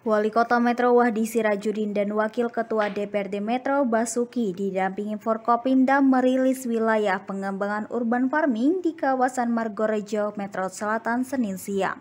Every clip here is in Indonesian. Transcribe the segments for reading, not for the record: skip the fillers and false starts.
Wali Kota Metro Wahdi Sirajudin dan Wakil Ketua DPRD Metro Basuki didampingi Forkopimda merilis wilayah pengembangan urban farming di kawasan Margorejo, Metro Selatan, Senin siang.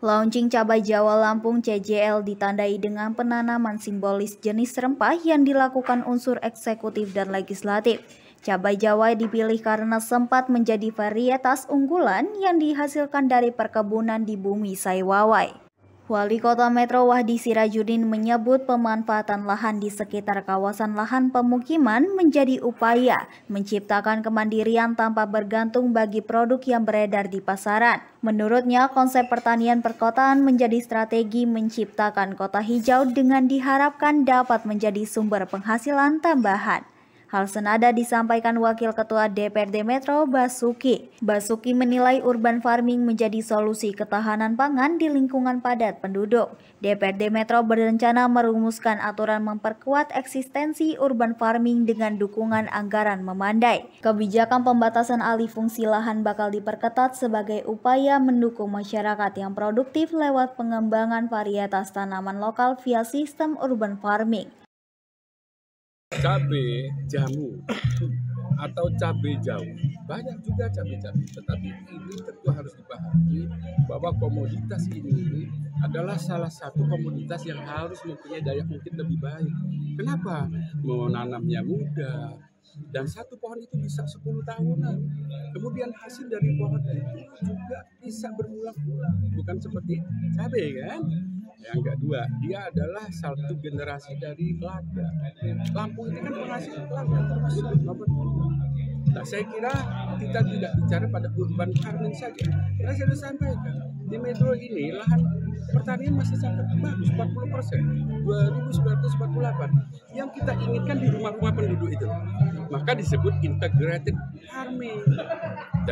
Launching Cabai Jawa Lampung CJL ditandai dengan penanaman simbolis jenis rempah yang dilakukan unsur eksekutif dan legislatif. Cabai Jawa dipilih karena sempat menjadi varietas unggulan yang dihasilkan dari perkebunan di bumi Saiwawai. Wali Kota Metro Wahdi Sirajudin menyebut pemanfaatan lahan di sekitar kawasan lahan pemukiman menjadi upaya menciptakan kemandirian tanpa bergantung bagi produk yang beredar di pasaran. Menurutnya, konsep pertanian perkotaan menjadi strategi menciptakan kota hijau dengan diharapkan dapat menjadi sumber penghasilan tambahan. Hal senada disampaikan Wakil Ketua DPRD Metro Basuki. Basuki menilai urban farming menjadi solusi ketahanan pangan di lingkungan padat penduduk. DPRD Metro berencana merumuskan aturan memperkuat eksistensi urban farming dengan dukungan anggaran memandai. Kebijakan pembatasan alih fungsi lahan bakal diperketat sebagai upaya mendukung masyarakat yang produktif lewat pengembangan varietas tanaman lokal via sistem urban farming. Cabai jamu atau cabai jauh, banyak juga cabai-cabai, tetapi ini tentu harus dipahami bahwa komoditas ini adalah salah satu komoditas yang harus mempunyai daya ungkit lebih baik. Kenapa? Menanamnya mudah, dan satu pohon itu bisa 10 tahunan. Kemudian hasil dari pohon itu juga bisa berulang-ulang, bukan seperti cabai kan? Yang kedua, dia adalah satu generasi dari lada. Lampung ini kan penghasil lada terbesar nomor 2. Nah, saya kira kita tidak bicara pada urban farming saja. Saya sudah sampaikan, di Metro ini lahan pertanian masih sangat bagus, 40%, 2.948. Yang kita inginkan di rumah-rumah penduduk itu. Maka disebut integrated farming.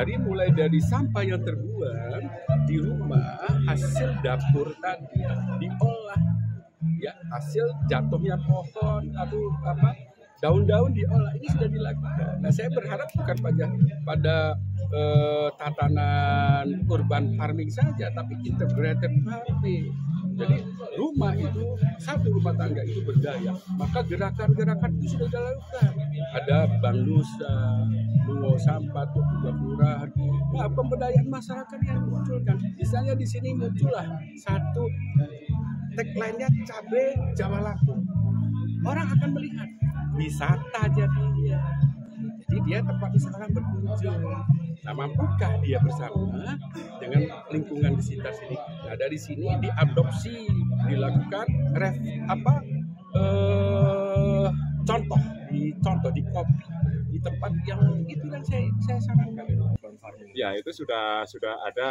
Mulai dari sampah yang terbuang di rumah, hasil dapur tadi diolah, ya, hasil jatuhnya pohon atau daun-daun diolah, ini sudah dilakukan. Nah, saya berharap bukan pada tatanan urban farming saja, tapi integrated farming. Jadi rumah itu, satu rumah tangga itu berdaya, maka gerakan-gerakan itu sudah dilakukan. Ada Bank Nusa, Bungo Sampah, juga kelurahan. Nah, pemberdayaan masyarakat yang dimunculkan. Misalnya di sini muncullah satu tagline-nya Cabai Jawa Lampung. Orang akan melihat wisata jadinya. Jadi dia tempat wisata berkunjung. Nah, mampukah dia bersama dengan lingkungan di sekitar sini? Nah, dari sini diadopsi, dilakukan contoh di kopi di tempat yang itu yang saya sarankan. Ya, itu sudah ada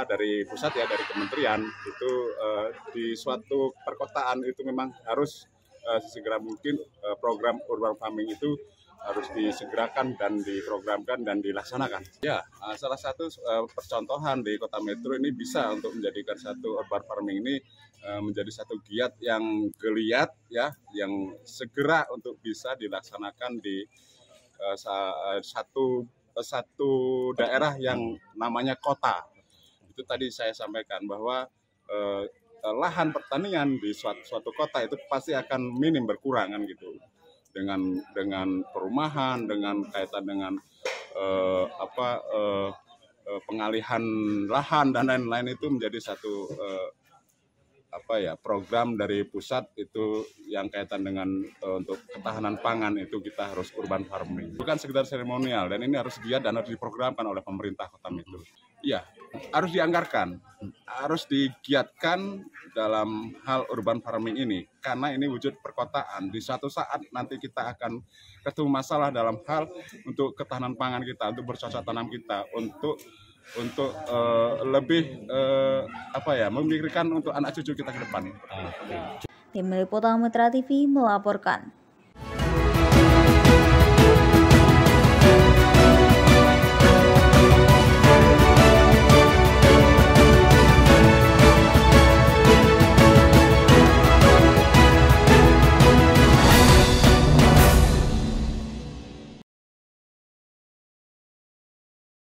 dari pusat ya, dari kementerian itu di suatu perkotaan itu memang harus sesegera mungkin program urban farming itu harus disegerakan dan diprogramkan dan dilaksanakan. Ya, salah satu percontohan di Kota Metro ini bisa untuk menjadikan satu urban farming ini menjadi satu giat yang geliat ya, yang segera untuk bisa dilaksanakan di satu daerah yang namanya kota. Itu tadi saya sampaikan bahwa lahan pertanian di suatu kota itu pasti akan minim berkurang kan gitu. Dengan perumahan, dengan kaitan dengan pengalihan lahan dan lain-lain itu menjadi satu program dari pusat itu yang kaitan dengan untuk ketahanan pangan itu kita harus urban farming. Bukan sekedar seremonial, dan ini harus giat dan harus diprogramkan oleh pemerintah Kota Metro. Iya, harus dianggarkan, harus digiatkan dalam hal urban farming ini, karena ini wujud perkotaan. Di suatu saat nanti kita akan ketemu masalah dalam hal untuk ketahanan pangan kita, untuk bercocok tanam kita, untuk lebih memikirkan untuk anak cucu kita ke depan. Tim Liputan Mitra TV melaporkan.